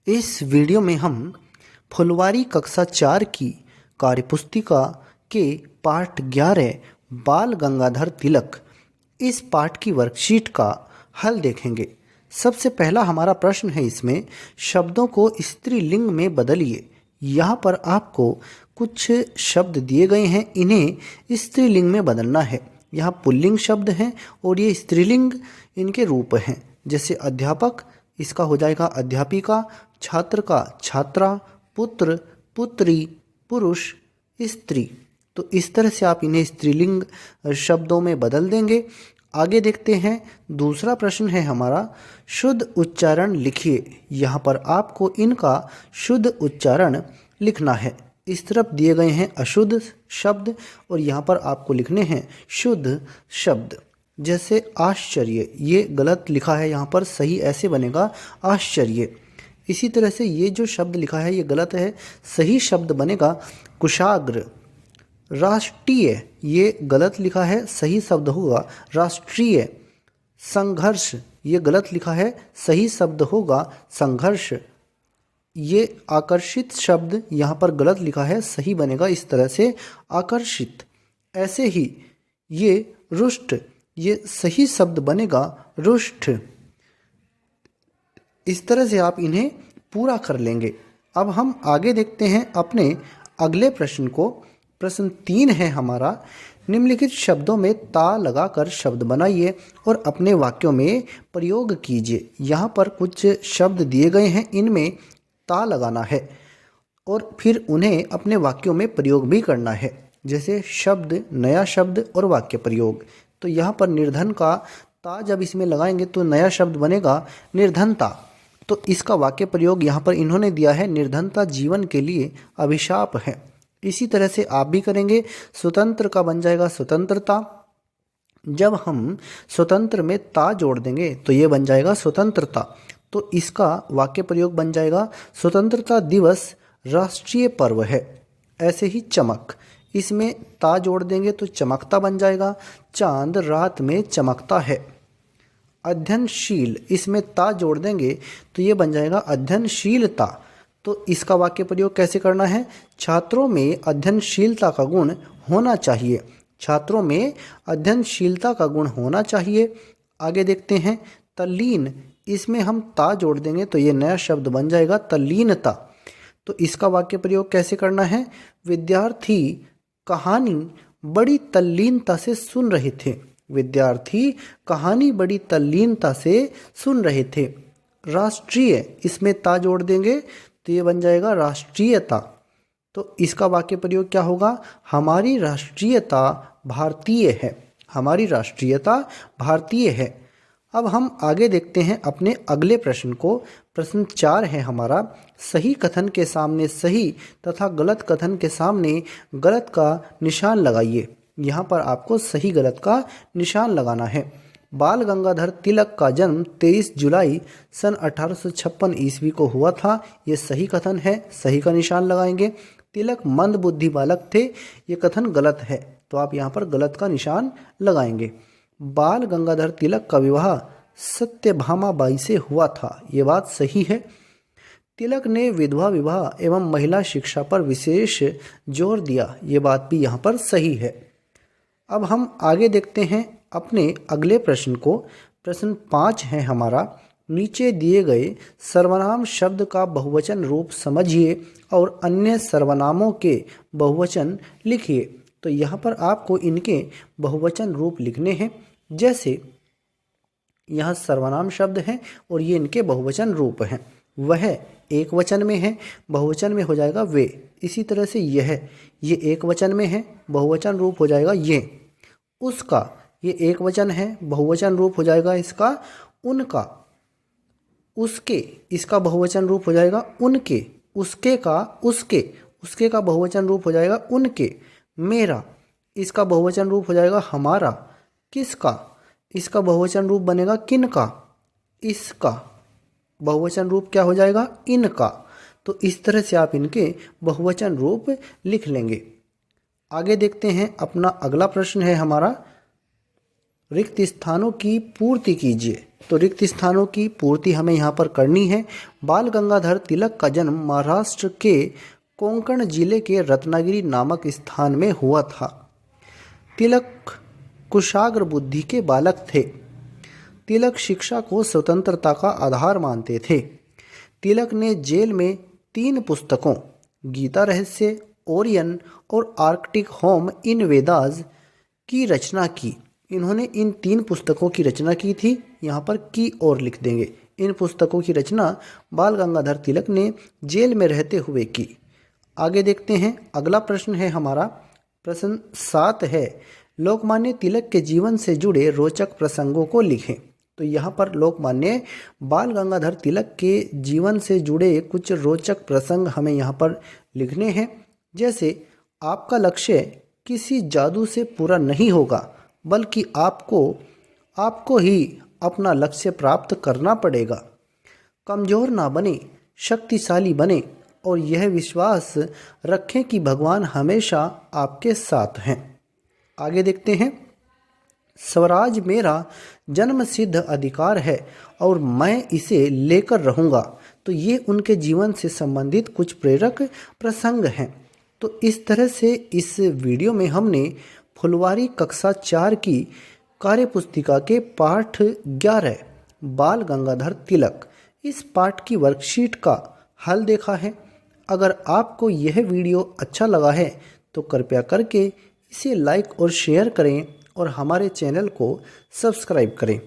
इस वीडियो में हम फुलवारी कक्षा 4 की कार्यपुस्तिका के पाठ 11 बाल गंगाधर तिलक इस पाठ की वर्कशीट का हल देखेंगे। सबसे पहला हमारा प्रश्न है, इसमें शब्दों को स्त्रीलिंग में बदलिए। यहाँ पर आपको कुछ शब्द दिए गए हैं, इन्हें स्त्रीलिंग में बदलना है। यहाँ पुल्लिंग शब्द हैं और ये स्त्रीलिंग इनके रूप हैं। जैसे अध्यापक, इसका हो जाएगा अध्यापिका, छात्र का छात्रा, पुत्र पुत्री, पुरुष स्त्री। तो इस तरह से आप इन्हें स्त्रीलिंग शब्दों में बदल देंगे। आगे देखते हैं, दूसरा प्रश्न है हमारा, शुद्ध उच्चारण लिखिए। यहाँ पर आपको इनका शुद्ध उच्चारण लिखना है। इस तरफ दिए गए हैं अशुद्ध शब्द और यहाँ पर आपको लिखने हैं शुद्ध शब्द। जैसे आश्चर्य, ये गलत लिखा है, यहाँ पर सही ऐसे बनेगा आश्चर्य। इसी तरह से ये जो शब्द लिखा है ये गलत है, सही शब्द बनेगा कुशाग्र। राष्ट्रीय, ये गलत लिखा है, सही शब्द होगा राष्ट्रीय। संघर्ष, ये गलत लिखा है, सही शब्द होगा संघर्ष। ये आकर्षित शब्द यहाँ पर गलत लिखा है, सही बनेगा इस तरह से आकर्षित। ऐसे ही ये रुष्ट, ये सही शब्द बनेगा रुष्ट। इस तरह से आप इन्हें पूरा कर लेंगे। अब हम आगे देखते हैं अपने अगले प्रश्न को। प्रश्न 3 है हमारा, निम्नलिखित शब्दों में ता लगाकर शब्द बनाइए और अपने वाक्यों में प्रयोग कीजिए। यहाँ पर कुछ शब्द दिए गए हैं, इनमें ता लगाना है और फिर उन्हें अपने वाक्यों में प्रयोग भी करना है। जैसे शब्द, नया शब्द और वाक्य प्रयोग। तो यहाँ पर निर्धन का ता जब इसमें लगाएंगे तो नया शब्द बनेगा निर्धनता। तो इसका वाक्य प्रयोग यहाँ पर इन्होंने दिया है, निर्धनता जीवन के लिए अभिशाप है। इसी तरह से आप भी करेंगे। स्वतंत्र का बन जाएगा स्वतंत्रता। जब हम स्वतंत्र में ता जोड़ देंगे तो ये बन जाएगा स्वतंत्रता। तो इसका वाक्य प्रयोग बन जाएगा, स्वतंत्रता दिवस राष्ट्रीय पर्व है। ऐसे ही चमक, इसमें ता जोड़ देंगे तो चमकता बन जाएगा, चांद रात में चमकता है। अध्ययनशील, इसमें ता जोड़ देंगे तो ये बन जाएगा अध्ययनशीलता। तो इसका वाक्य प्रयोग कैसे करना है, छात्रों में अध्ययनशीलता का गुण होना चाहिए। छात्रों में अध्ययनशीलता का गुण होना चाहिए। आगे देखते हैं, तल्लीन, इसमें हम ता जोड़ देंगे तो ये नया शब्द बन जाएगा तल्लीनता। तो इसका वाक्य प्रयोग कैसे करना है, विद्यार्थी कहानी बड़ी तल्लीनता से सुन रहे थे। विद्यार्थी कहानी बड़ी तल्लीनता से सुन रहे थे। राष्ट्रीय, इसमें ता जोड़ देंगे तो ये बन जाएगा राष्ट्रीयता। तो इसका वाक्य प्रयोग क्या होगा, हमारी राष्ट्रीयता भारतीय है। हमारी राष्ट्रीयता भारतीय है। अब हम आगे देखते हैं अपने अगले प्रश्न को। प्रश्न 4 है हमारा, सही कथन के सामने सही तथा गलत कथन के सामने गलत का निशान लगाइए। यहाँ पर आपको सही गलत का निशान लगाना है। बाल गंगाधर तिलक का जन्म 23 जुलाई सन 1856 ईस्वी को हुआ था। ये सही कथन है, सही का निशान लगाएंगे। तिलक मंदबुद्धि बालक थे, ये कथन गलत है, तो आप यहाँ पर गलत का निशान लगाएंगे। बाल गंगाधर तिलक का विवाह सत्यभामा बाई से हुआ था, ये बात सही है। तिलक ने विधवा विवाह एवं महिला शिक्षा पर विशेष जोर दिया, ये बात भी यहाँ पर सही है। अब हम आगे देखते हैं अपने अगले प्रश्न को। प्रश्न 5 है हमारा, नीचे दिए गए सर्वनाम शब्द का बहुवचन रूप समझिए और अन्य सर्वनामों के बहुवचन लिखिए। तो यहाँ पर आपको इनके बहुवचन रूप लिखने हैं। जैसे यहाँ सर्वनाम शब्द हैं और ये इनके बहुवचन रूप हैं। वह एक वचन में है, बहुवचन में हो जाएगा वे। इसी तरह से ये एक वचन में है, बहुवचन रूप हो जाएगा ये। उसका, ये एक वचन है, बहुवचन रूप हो जाएगा इसका उनका। उसके, इसका बहुवचन रूप हो जाएगा उनके। उसके का उसके, उसके का बहुवचन रूप हो जाएगा उनके। मेरा, इसका बहुवचन रूप हो जाएगा हमारा। किसका, इसका बहुवचन रूप बनेगा किनका। इसका बहुवचन रूप क्या हो जाएगा, इनका। तो इस तरह से आप इनके बहुवचन रूप लिख लेंगे। आगे देखते हैं अपना अगला प्रश्न है हमारा, रिक्त स्थानों की पूर्ति कीजिए। तो रिक्त स्थानों की पूर्ति हमें यहाँ पर करनी है। बाल गंगाधर तिलक का जन्म महाराष्ट्र के कोंकण जिले के रत्नागिरी नामक स्थान में हुआ था। तिलक कुशाग्र बुद्धि के बालक थे। तिलक शिक्षा को स्वतंत्रता का आधार मानते थे। तिलक ने जेल में 3 पुस्तकों गीता रहस्य, ओरियन और आर्कटिक होम इन वेदास की रचना की। इन्होंने इन 3 पुस्तकों की रचना की थी। यहाँ पर की और लिख देंगे। इन पुस्तकों की रचना बाल गंगाधर तिलक ने जेल में रहते हुए की। आगे देखते हैं। अगला प्रश्न है हमारा प्रश्न 7 है, लोकमान्य तिलक के जीवन से जुड़े रोचक प्रसंगों को लिखें। तो यहाँ पर लोकमान्य बाल गंगाधर तिलक के जीवन से जुड़े कुछ रोचक प्रसंग हमें यहाँ पर लिखने हैं। जैसे आपका लक्ष्य किसी जादू से पूरा नहीं होगा, बल्कि आपको ही अपना लक्ष्य प्राप्त करना पड़ेगा। कमज़ोर ना बने, शक्तिशाली बने और यह विश्वास रखें कि भगवान हमेशा आपके साथ हैं। आगे देखते हैं। स्वराज मेरा जन्मसिद्ध अधिकार है और मैं इसे लेकर रहूँगा। तो ये उनके जीवन से संबंधित कुछ प्रेरक प्रसंग हैं। तो इस तरह से इस वीडियो में हमने फुलवारी कक्षा 4 की कार्यपुस्तिका के पाठ 11 बाल गंगाधर तिलक इस पाठ की वर्कशीट का हल देखा है। अगर आपको यह वीडियो अच्छा लगा है तो कृपया करके इसे लाइक और शेयर करें और हमारे चैनल को सब्सक्राइब करें।